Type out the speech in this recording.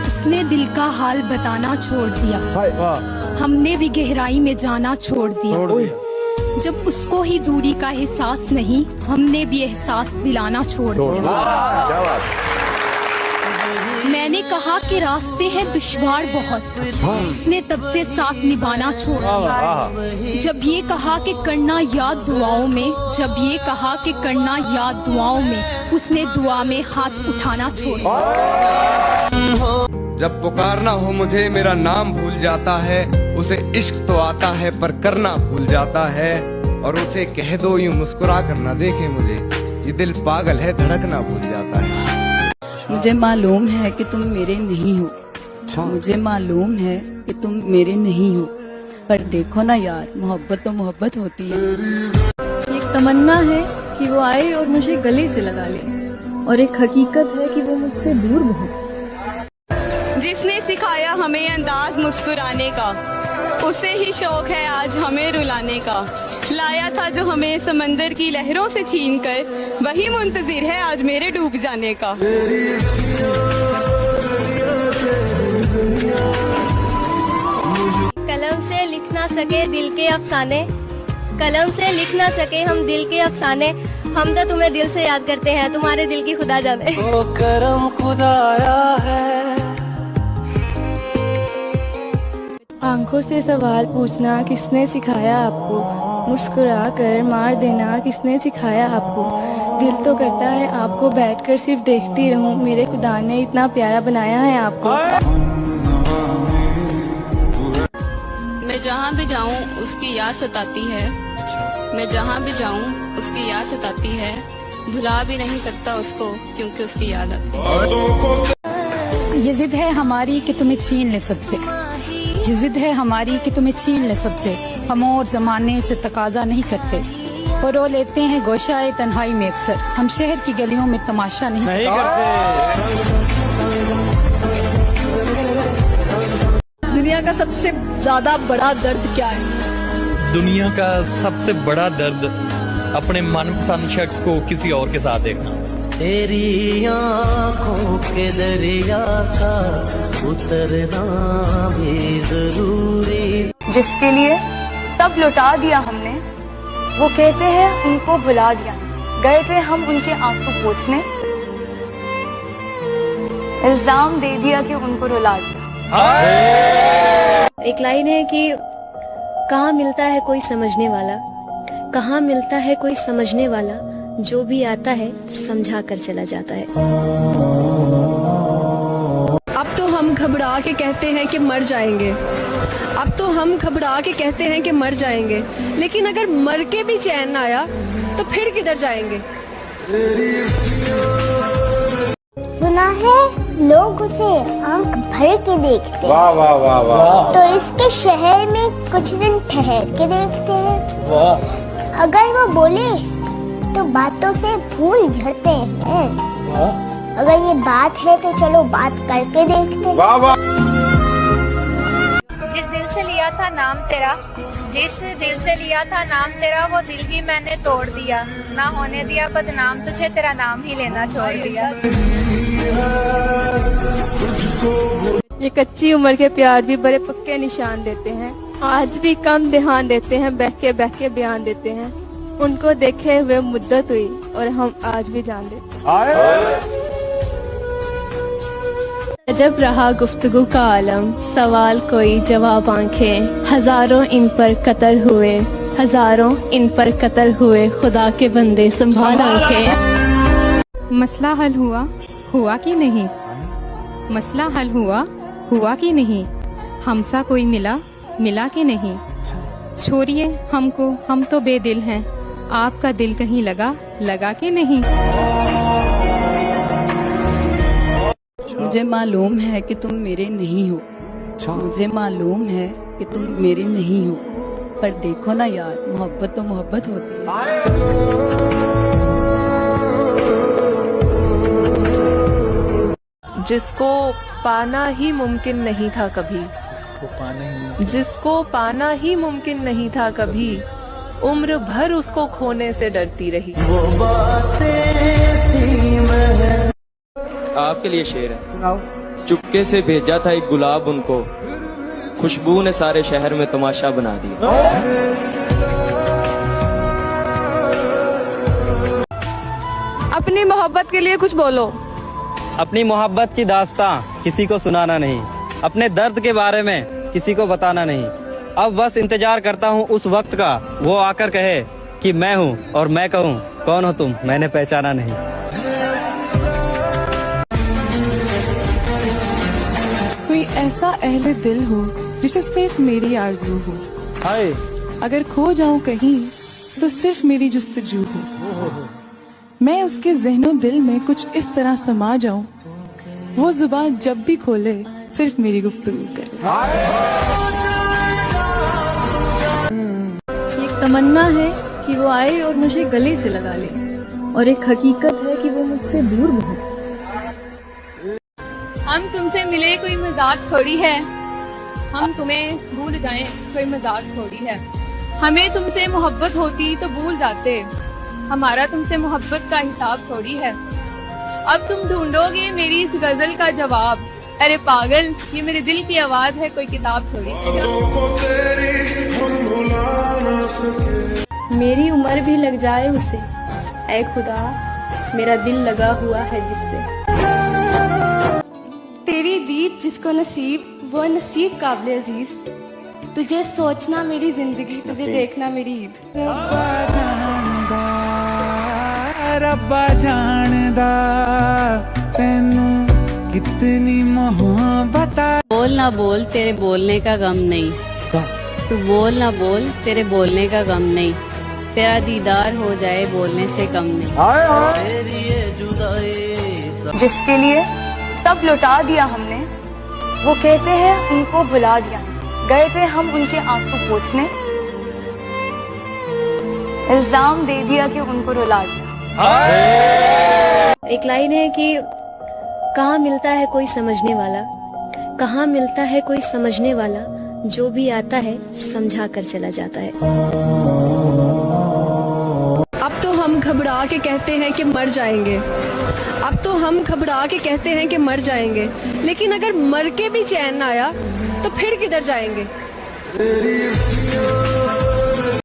उसने दिल का हाल बताना छोड़ दिया, हमने भी गहराई में जाना छोड़ दिया। जब उसको ही दूरी का एहसास नहीं, हमने भी एहसास दिलाना छोड़ दिया। मैंने कहा कि रास्ते हैं दुश्वार बहुत, उसने तब से साथ निभाना छोड़ दिया। जब ये कहा कि करना याद दुआओं में, जब ये कहा कि करना याद दुआओं में, उसने दुआ में हाथ उठाना छोड़ दिया। जब पुकारना हो मुझे मेरा नाम भूल जाता है, उसे इश्क तो आता है पर करना भूल जाता है। और उसे कह दो यूं मुस्कुरा कर ना देखे मुझे, ये दिल पागल है धड़कना भूल जाता है। मुझे मालूम है कि तुम मेरे नहीं हो, मुझे मालूम है कि तुम मेरे नहीं हो, पर देखो ना यार, मोहब्बत तो मोहब्बत होती है। एक तमन्ना है कि वो आए और मुझे गले से लगा ले, और एक हकीकत है कि वो मुझसे दूर बहुत। जिसने सिखाया हमें अंदाज मुस्कुराने का, उसे ही शौक है आज हमें रुलाने का। लाया था जो हमें समंदर की लहरों से छीन कर, वही मुंतजिर है आज मेरे डूब जाने का। कलम से लिख ना सके दिल के अफसाने, कलम से लिख ना सके हम दिल के अफसाने, हम तो तुम्हें दिल से याद करते हैं, तुम्हारे दिल की खुदा जाने। ओ करम खुदाया है। आंखों से सवाल पूछना किसने सिखाया आपको, मुस्कुरा कर मार देना किसने सिखाया आपको। दिल तो करता है आपको बैठकर सिर्फ देखती रहूं, मेरे खुदा ने इतना प्यारा बनाया है आपको। मैं जहाँ भी जाऊँ उसकी याद सताती है, मैं जहाँ भी जाऊँ उसकी याद सताती है। भुला भी नहीं सकता उसको क्योंकि उसकी याद आती है। ये जिद है हमारी कि तुम्हें छीन ले सबसे, ये जिद है हमारी कि तुम्हें छीन ले सबसे। हम और जमाने से तकाजा नहीं करते, और रो लेते हैं गोशाए तन्हाई में अक्सर। हम शहर की गलियों में तमाशा नहीं करते। दुनिया का सबसे ज्यादा बड़ा दर्द क्या है? दुनिया का सबसे बड़ा दर्द अपने मनपसंद शख्स को किसी और के साथ देखना। तेरी आँखों के दरिया का उतरना भी जरूरी। जिसके लिए सब लुटा दिया हमने, वो कहते हैं उनको भुला दिया। गए थे हम उनके आंसू पोंछने, इल्जाम दे दिया कि उनको रुला दिया। एक लाइन है कि कहाँ मिलता है कोई समझने वाला, कहाँ मिलता है कोई समझने वाला, जो भी आता है समझा कर चला जाता है। अब तो हम घबरा के कहते हैं कि मर जाएंगे, अब तो हम घबरा के कहते हैं कि मर जाएंगे, लेकिन अगर मर के भी चैन ना आया तो फिर किधर जाएंगे? सुना है लोग उसे आंख भर के देखते, वाह वाह वाह वाह। तो इसके शहर में कुछ दिन ठहर के देखते हैं। वाह। अगर वो बोले तो बातों से फूल झड़ते हैं। अगर ये बात है तो चलो बात करके देखते हैं। वाह वाह। जिस दिल से लिया था नाम तेरा, जिस दिल से लिया था नाम तेरा, वो दिल ही मैंने तोड़ दिया। ना होने दिया बदनाम तुझे, तेरा नाम ही लेना छोड़ दिया। ये कच्ची उम्र के प्यार भी बड़े पक्के निशान देते हैं, आज भी कम ध्यान देते हैं, बह के बयान देते हैं। उनको देखे हुए मुद्दत हुई और हम आज भी जान देते। जब रहा गुफ्तगू का आलम, सवाल कोई जवाब आंखें, हजारों इन पर कत्ल हुए, हजारों इन पर कत्ल हुए, खुदा के बंदे संभाल आंखें। मसला हल हुआ, हुआ कि नहीं? मसला हल हुआ, हुआ कि नहीं? हमसा कोई मिला, मिला कि नहीं? छोड़िए हमको, हम तो बेदिल हैं, आपका दिल कहीं लगा, लगा कि नहीं? मुझे मालूम है कि तुम मेरे नहीं हो, मुझे मालूम है कि तुम मेरे नहीं हो, पर देखो ना यार, मोहब्बत तो मोहब्बत होती है। जिसको पाना ही मुमकिन नहीं था कभी, जिसको पाना ही मुमकिन नहीं था कभी, उम्र भर उसको खोने से डरती रही। वो बातें थी आपके लिए शेर है, सुनाओ। चुपके से भेजा था एक गुलाब उनको, खुशबू ने सारे शहर में तमाशा बना दिया। अपनी मोहब्बत के लिए कुछ बोलो। अपनी मोहब्बत की दास्तां किसी को सुनाना नहीं, अपने दर्द के बारे में किसी को बताना नहीं। अब बस इंतजार करता हूँ उस वक्त का, वो आकर कहे कि मैं हूँ, और मैं कहूँ कौन हो तुम, मैंने पहचाना नहीं। कोई ऐसा अहले दिल हो जिसे सिर्फ मेरी आरज़ू हो, हाय अगर खो जाऊं कहीं तो सिर्फ मेरी जुस्तजू हो। मैं उसके ज़हनो दिल में कुछ इस तरह समा जाऊं, वो जुबान जब भी खोले सिर्फ मेरी गुफ्तगू करे। एक तमन्ना है कि वो आए और मुझे गले से लगा ले, और एक हकीकत है कि वो मुझसे दूर बहुत। हम तुमसे मिले कोई मजाक थोड़ी है, हम तुम्हें भूल जाएं कोई मजाक थोड़ी है। हमें तुमसे मोहब्बत होती तो भूल जाते, हमारा तुमसे मोहब्बत का हिसाब थोड़ी है। अब तुम ढूंढोगे मेरी इस गजल का जवाब, अरे पागल ये मेरे दिल की आवाज है, कोई किताब थोड़ी। मेरी उम्र भी लग जाए उसे, ऐ खुदा मेरा दिल लगा हुआ है जिससे। तेरी दीद जिसको नसीब वो नसीब काबिल अजीज, तुझे सोचना मेरी जिंदगी, तुझे देखना मेरी ईद। रब्बा जानदा तेनू कितनी मोहब्बत। बोल ना बोल तेरे बोलने का गम नहीं, तू बोल ना बोल तेरे बोलने का गम नहीं, तेरा दीदार हो जाए बोलने से कम नहीं। जिसके लिए सब लुटा दिया हमने, वो कहते हैं उनको भुला दिया। गए थे हम उनके आंसू पोंछने, इल्जाम दे दिया कि उनको रुला दिया। एक लाइन है कि कहाँ मिलता है कोई समझने वाला, कहाँ मिलता है कोई समझने वाला, जो भी आता है समझा कर चला जाता है। अब तो हम घबरा के कहते हैं कि मर जाएंगे, अब तो हम घबरा के कहते हैं कि मर जाएंगे, लेकिन अगर मर के भी चैन ना आया तो फिर किधर जाएंगे।